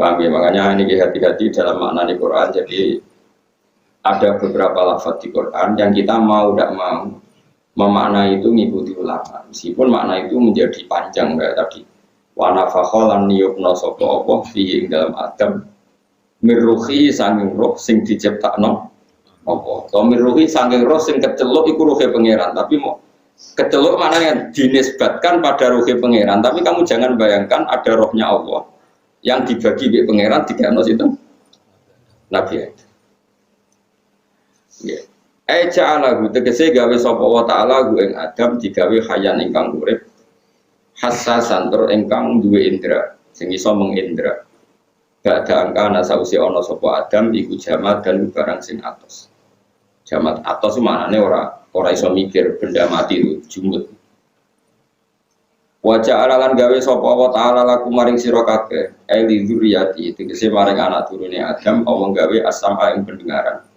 Paham ya? Makanya ini hati-hati dalam makna di Quran. Jadi ada beberapa lafaz di Quran yang kita mau tidak mau memaknai itu ngikuti ulama. Meskipun makna itu menjadi panjang kayak tadi. Wa nafakholan niyukno sopo opo fi dalam Adam mirruhi sanging roh sing diciptakno opo. So mirruhi sanging roh sing keceluk iku ruhe pangeran. Tapi mau keceluk maknanya dinisbatkan pada ruhe pangeran. Tapi kamu jangan bayangkan ada rohnya Allah yang dibagi ke pangeran dikano itu Nabi Adam. Ya. Ja'alahu tegese gawe sapa wa ta'ala gu ing Adam digawe hayan ingkang urip hassasan tur ingkang duwe indra sing iso mengindra. Ba'da angkana sause ana sapa Adam iku jamat dan barang sing atos. Jamat atos maknane ora iso mikir benda mati itu jumut. Wa ja'ala lan gawe sapa wa ta'ala lakum maring sira kabeh eli dzurriyyati tegese maring anak turune Adam Allah gawe as-sam'a ing pendengaran.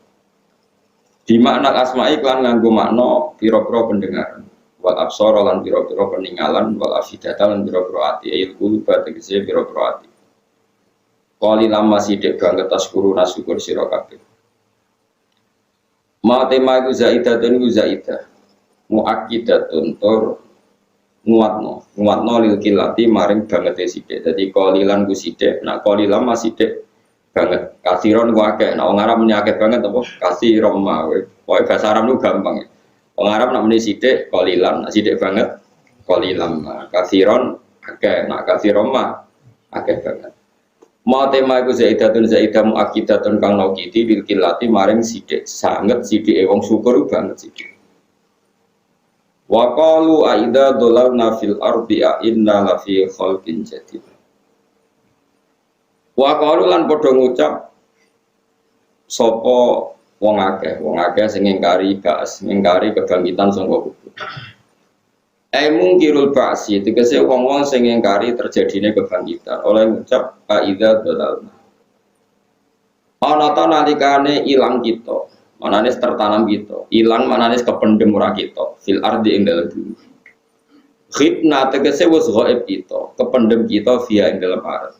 Di makna asma'i lan nganggo makna pira-pira pendengaran wal absara lan pira-pira peninggalan wal afidata lan pira-pira ati ayat quluba tegese pira-pira ati qali lama sithik banget taskuru nasyukur sira kabeh ma tema iku zaidatun zaidah muakkidatun tur nguatno lil kilati maring banget sithik dadi qalilan ku sithik nak qali lama sithik banget kasiron gua akeh nek wong Arab muni akeh banget apa kasiron mah pokoke bahasa Arab lu gampang ya wong Arab nek muni sithik qalilan sithik banget qalilan kasiron akeh nek kasiron mah akeh banget ma tema iku zaidatun zaidah muakkidatun kang naukiti bil kilati maring sithik sanget sithike wong syukur banget sithik wa qalu aida dolalna fil ardi inna la fi khalqin jadid. Wa qalu lan padha ngucap sapa wong akeh sing ngingkari ba'as, ngingkari kebangkitan saka kubur. Mungkirul ba'si tegese wong-wong sing ngingkari terjadine kebangkitan oleh ngucap aidza dalalna. Ana ta nalikane ilang kita, manane tertanam kita, ilang manane kependem ora kita, fil ardi ing dalem bumi. Khibna tegese wis ghaib kita, kependem kita via ing dalem arep.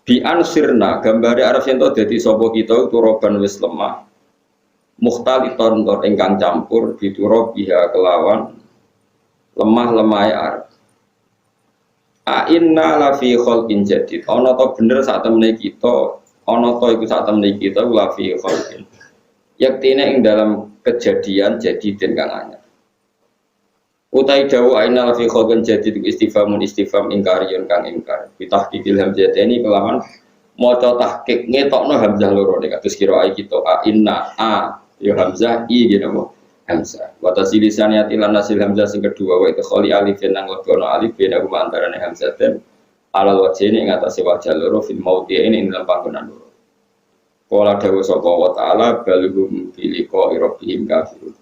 Bi ansirna gambare arep yen to dadi sapa kita turoban wis lemah mukhtaliton tur ingkang campur dituro biha kelawan lemah-lemahe arep a inna la fi khalqin jadid ana to bener sak temene kita ana to iku sak temene kita la fi khalqin yaktine ing dalam kejadian jadidin kang anyar utai dawu ainal fi khalqin jadid istifhamun istifham ingkariyun kang ingkar bitahqiqil hamzateni kelawan maca tahqiq ngetokno hamzah loro nek kados kira ai kita a inna a ya hamzah i gitu hamzah wa tasilisaniyat lan nasil hamzah sing kedua wa itu khali alif nang lebono alif beda antarané hamzah dan alal wajhi ing atase wajah loro fil maudhi'in ing dalam panggonan loro qala dawu sapa wa ta'ala balhum fi liqa'i rabbihim kafirun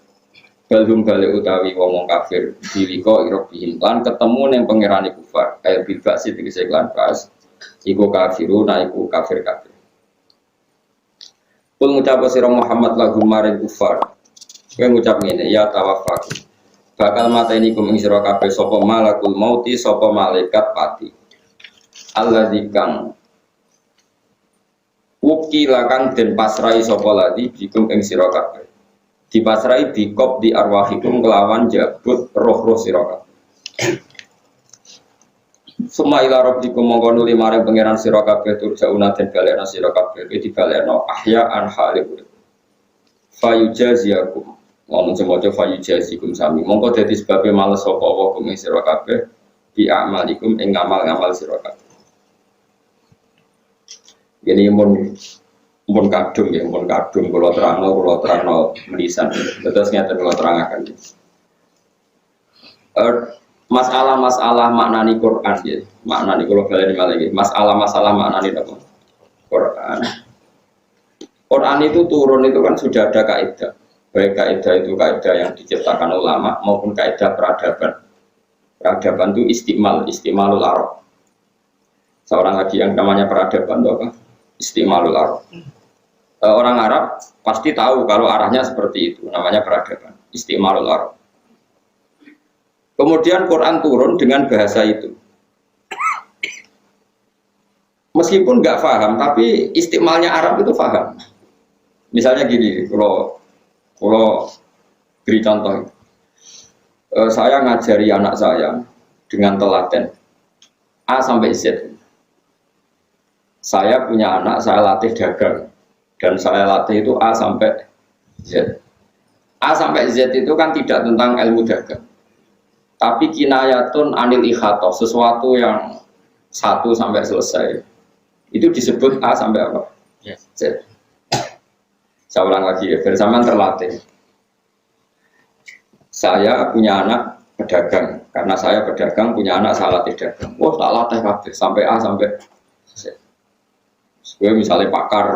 balhum balik utawi wong kafir diliko irobihim lan ketemu ning pangerane kufar kaya bil ba'si tegese lan ba'as iku kafiruna iku kafir. Kul ngucap sira Muhammad lahum maring kufar kowe ngucap ngene ya tawaffaq bakal mateni kum ing sira kabeh sapa malakul mauti sapa malaikat pati alladzi kang wukila kang den pasrai sapa ladi bikum ing sira kabeh dipasrai bikop di arwahikum kelawan jabut roh-roh sira. Suma ila rabbikum mongko nuli maring pangeran sira kabeh turjauna den balekna sira kabeh dibalekno ahya an halih. Fayujaziakum ngomong semoga fayujazikum sami mongko dadi sebabe males sapa wa kum sira kabeh bi amalikum ing ngamal-ngamal sira kabeh. Yen mun kadung ya, mun kadung kula terangno menisan. Terus ngeten kula terangaken. Masalah-masalah maknani Quran ya. Maknani kula baleni malih. Masalah-masalah maknani apa? Quran. Quran itu turun itu kan sudah ada kaidah. Baik kaidah itu kaidah yang diciptakan ulama maupun kaidah peradaban. Peradaban itu istimalul arab. Seorang lagi yang namanya peradaban itu apa? Istimalul arab. Orang Arab pasti tahu kalau arahnya seperti itu, namanya peradaban, istimalul arab. Kemudian Quran turun dengan bahasa itu. Meskipun nggak paham, tapi istimalnya Arab itu paham. Misalnya gini, kalau beri contoh, saya ngajari anak saya dengan telaten A sampai Z. Saya punya anak, saya latih dagang, dan saya latih itu A sampai Z. A sampai Z itu kan tidak tentang ilmu dagang, tapi kinayatun anil ikhatoh, sesuatu yang 1 sampai selesai. Itu disebut A sampai apa? Z. Saya ulang lagi ya, bersamaan terlatih. Saya punya anak pedagang, karena saya pedagang punya anak saya latih dagang. Wah, tak latih kabeh sampai A sampai Z. Gue misalnya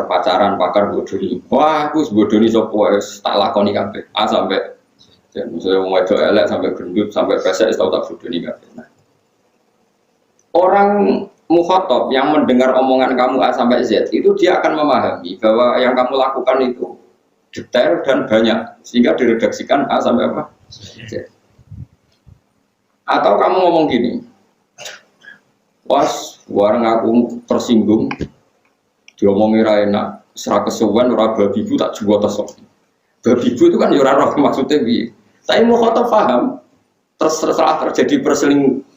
pacaran bodoni. Wah, aku bodoni sopo tak lakoni kabeh. A sampai misalnya mau wedok elek sampai gendut sampai pesek tahu tak bodoni kabeh. Nah, orang mukhatab yang mendengar omongan kamu A sampai Z itu dia akan memahami bahwa yang kamu lakukan itu detail dan banyak sehingga diredaksikan A sampai apa? Z. Atau kamu ngomong gini, was, warang aku tersinggung, diomongi ra enak, serak kesuwen ora babi bu tak jual tesok. Babi bu itu kan ya ora roh maksudnya piye. Saya mukhatab paham. Terserah terjadi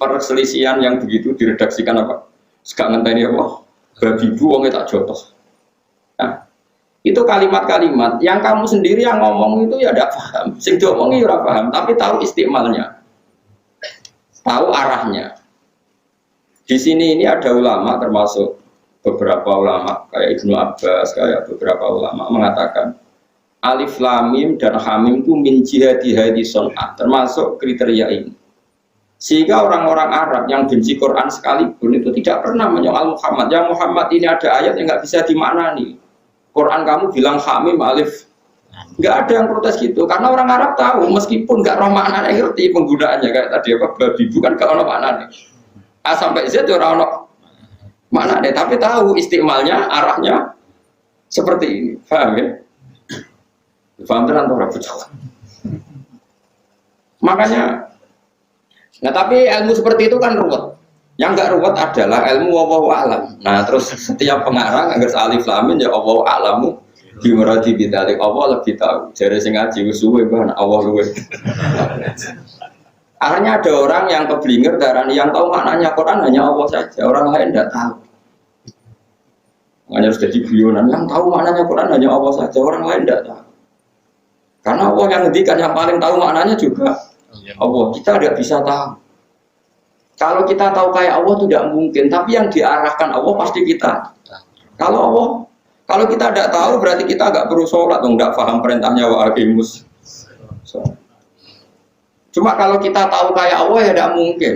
perselisihan yang begitu diredaksikan apa? Sekarang ngenteni apa? Babi bu wong tak jotos. Nah, itu kalimat-kalimat yang kamu sendiri yang ngomong itu ya tidak paham. Sing diomongi ora paham, tapi tahu istimalnya. Tahu arahnya. Di sini ini ada ulama termasuk beberapa ulama kayak Ibnu Abbas, kayak beberapa ulama mengatakan alif lam mim dan hamim itu min jihadi hadi son'ah, termasuk kriteria ini. Sehingga orang-orang Arab yang benci Quran sekalipun itu tidak pernah menyoal Muhammad. Yang Muhammad ini ada ayat yang nggak bisa dimaknani. Quran kamu bilang hamim alif, nggak ada yang protes gitu. Karena orang Arab tahu meskipun nggak roh maknanya ngerti penggunaannya kayak tadi apa babi bukan nggak ono maknanya. A sampai Z orang ono maknanya, tapi tahu istimalnya arahnya seperti ini. Paham ya? Paham tenan ora bocah. Makanya, nah tapi ilmu seperti itu kan ruwet. Yang enggak ruwet adalah ilmu wallahu alam. Nah terus setiap pengarang agar alif lamin ya wallahu alamu bimuradi bidzalik, Allah lebih tahu. Jare sing ngaji wis suwe ban Allah luwe. Akhirnya ada orang yang keblinger darani yang tahu maknanya Quran hanya Allah saja, orang lain tidak tahu. Makanya harus jadi guyonan, yang tahu maknanya Quran hanya Allah saja, orang lain tidak tahu. Karena Allah yang ngendikan yang paling tahu maknanya juga Allah. Kita tidak bisa tahu. Kalau kita tahu kayak Allah itu tidak mungkin. Tapi yang diarahkan Allah pasti kita. Kalau kita tidak tahu berarti kita nggak perlu sholat, nggak paham perintahnya wa aqimus. Cuma kalau kita tahu kayak Allah ya tidak mungkin.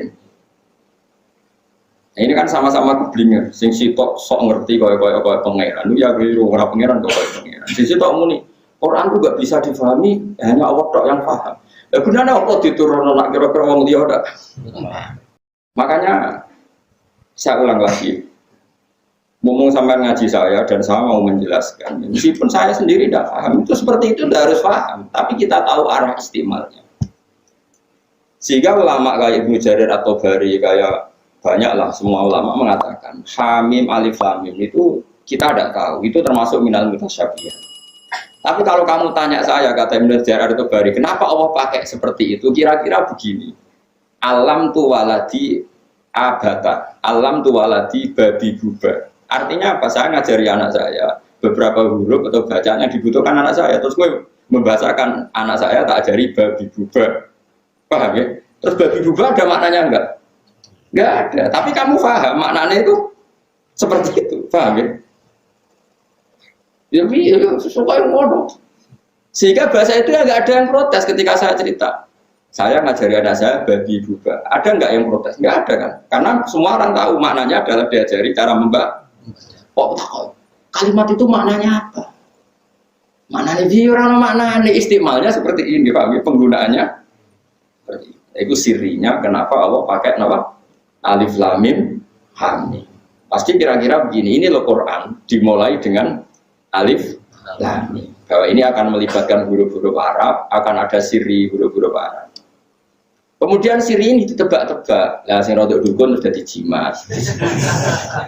Nah, ini kan sama-sama keblinger. Sing sitok sok ngerti kaya pangeran. Lu ya keliru ora pangeran kok kaya pangeran. Sing sitok muni Quran itu gak bisa difahami, hanya Allah tok yang paham. Ya gunanya Allah diturunkan nak kira-kira wong liya ora. Makanya saya ulang lagi. Ngomong sampai ngaji saya dan saya mau menjelaskan. Meskipun saya sendiri tidak paham, itu seperti itu tidak harus paham, tapi kita tahu arah istimalnya. Sehingga ulama kayak Ibnu Jarir atau Bari kayak banyaklah semua ulama mengatakan hamim alif lam mim itu kita tidak tahu, itu termasuk minal mutasyabih. Tapi kalau kamu tanya saya, kata Ibnu Jarir atau Bari, kenapa Allah pakai seperti itu? Kira-kira begini. Alam tu waladi abata, alam tu waladi babi buba. Artinya apa? Saya ngajari anak saya beberapa huruf atau bacaan yang dibutuhkan anak saya. Terus gue membahasakan anak saya tak ajari babi buba. Paham ya? Terus babi buba ada maknanya enggak? Enggak ada. Tapi kamu paham maknanya itu seperti itu. Paham ya? Ya suka yang ngono. Sehingga bahasa itu ya enggak ada yang protes ketika saya cerita. Saya ngajari anak saya babi buba. Ada enggak yang protes? Enggak ada kan? Karena semua orang tahu maknanya adalah diajari cara membaca. Kok kalimat itu maknanya apa? Maknanya dia orang maknanya istimalnya seperti ini, Pak. Penggunaannya itu sirinya kenapa Allah pakai nama alif lam mim ha mim. Pasti kira-kira begini, ini loh Quran dimulai dengan alif lam mim. Bahwa ini akan melibatkan huruf-huruf Arab, akan ada siri huruf-huruf Arab. Kemudian siri ini ditebak-tebak. Lah sing rodok dukun sudah dijimat.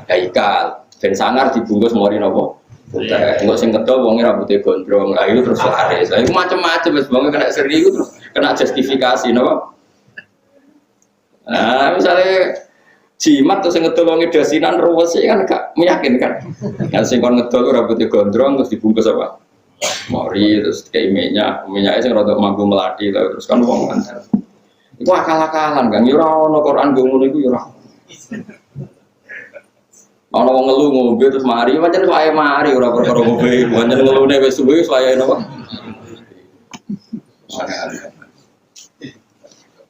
Haikal Ben sangar dibungkus mori napa? Putih. Engko sing kedol wonge rambutnya gondrong. Lah itu terus laris. Lah iku macam-macam wis wong kena seri iku terus kena justifikasi napa? Nah, misalnya jimat terus sing ngedol wonge dasinan ruwes kan gak meyakinkan. Kan sing kon ngedol rambutnya gondrong terus dibungkus apa? Mori terus kayak minyaknya sing rada mampu melati terus kan wong kan. Iku akal-akalan kan ya ora ono Quran ngono iku ya ora. Ana wong ngelu ngombe terus mari pancen wae mari ora perkara ngombe pancen ngelune wis suwe wae napa.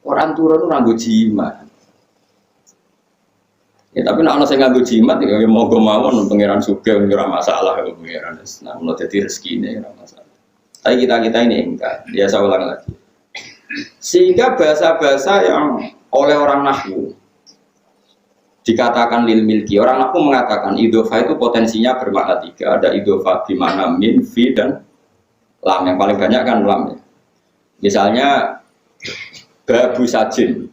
Orang turun nganggo jimat. Ya tapi nek ana sing nganggo jimat ya monggo mawon pangeran sugih ora masalah karo pangeran. Nah, ono dadi rezekine ora masalah. Tapi kita ini enggak. Ya saya ulang lagi. Sehingga bahasa-bahasa yang oleh orang nahwu dikatakan lil milki. Orang nahwu mengatakan idhofah itu potensinya bermakna 3. Ada idhofah di mana min, fi dan lam. Yang paling banyak kan lam ya. Misalnya babu sajin,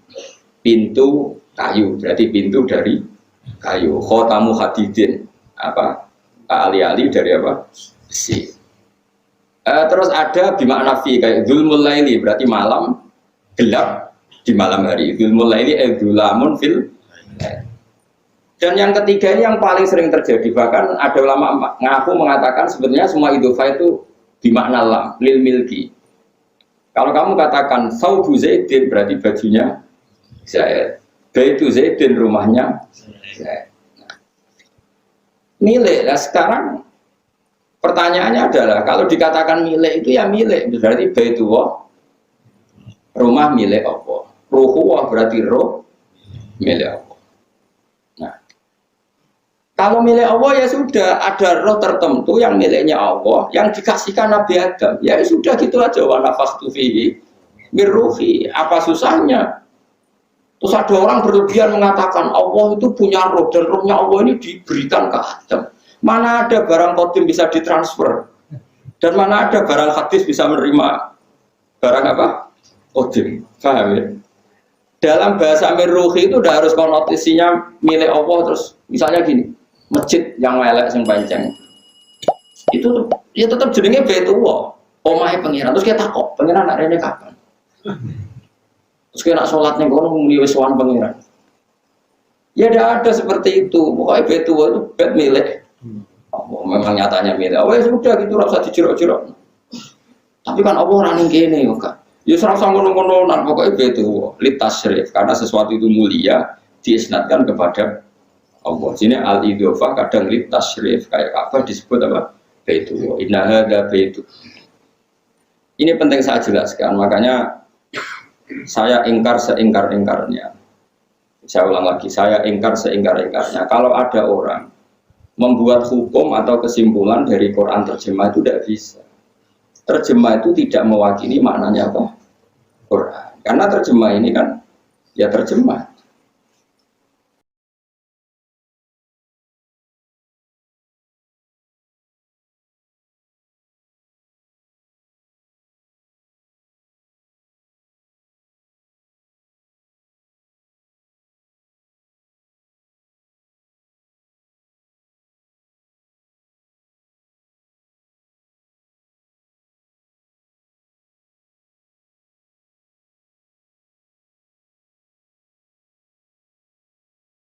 pintu kayu, berarti pintu dari kayu. Khotamu hadidin, apa? Ali-ali dari apa? Besi. Terus ada bimakna fi kayak dzulmul laili, berarti malam gelap di malam hari. Dzulmul laili dzulamun fil. Dan yang ketiga ini yang paling sering terjadi, bahkan ada ulama ngaku mengatakan sebenarnya semua idhofah itu bimakna lam, lil milki. Kalau kamu katakan saubu Zaidin berarti bajunya Zaid. Baitu Zaidin rumahnya Zaid. Nah, milik. Nah sekarang pertanyaannya adalah kalau dikatakan milik itu ya milik berarti baitullah rumah milik Allah. Ruhuwah berarti roh milik Allah. Nah, kalau milik Allah ya sudah ada roh tertentu yang miliknya Allah yang dikasihkan Nabi Adam. Ya sudah gitu aja wa nafakhtu fihi min ruhi. Apa susahnya? Terus ada orang berlebihan mengatakan Allah itu punya roh dan rohnya Allah ini diberikan ke Adam. Mana ada barang qadim bisa ditransfer dan mana ada barang hadis bisa menerima barang apa? Qadim. Paham ya? Dalam bahasa min ruhi itu udah harus konotasinya milik Allah terus misalnya gini. Masjid yang elek sing panceng itu ya tetap jenenge Baitullah omahe pangeran terus kita takok pangeran nak rene kapan terus kita nak sholat ning kono muni wis sowan pangeran ya tidak ada seperti itu pokoknya Baitullah itu bait milik memang nyatanya milik oh ya sudah gitu ora usah dijerok-jerok tapi kan Allah ora ning kene kok ya ora usah ngono-ngononan pokoknya Baitullah litasyrif karena sesuatu itu mulia diisnadkan kepada Allah. Sini al-idhofah kadang li tasyrif kayak apa disebut apa? Baitu. Inna hadza baitu. Ini penting saya jelaskan, makanya saya ingkar seingkar-ingkarnya. Saya ulang lagi, saya ingkar seingkar-ingkarnya. Kalau ada orang membuat hukum atau kesimpulan dari Quran terjemah itu tidak bisa. Terjemah itu tidak mewakili maknanya apa? Quran. Karena terjemah ini kan ya terjemah.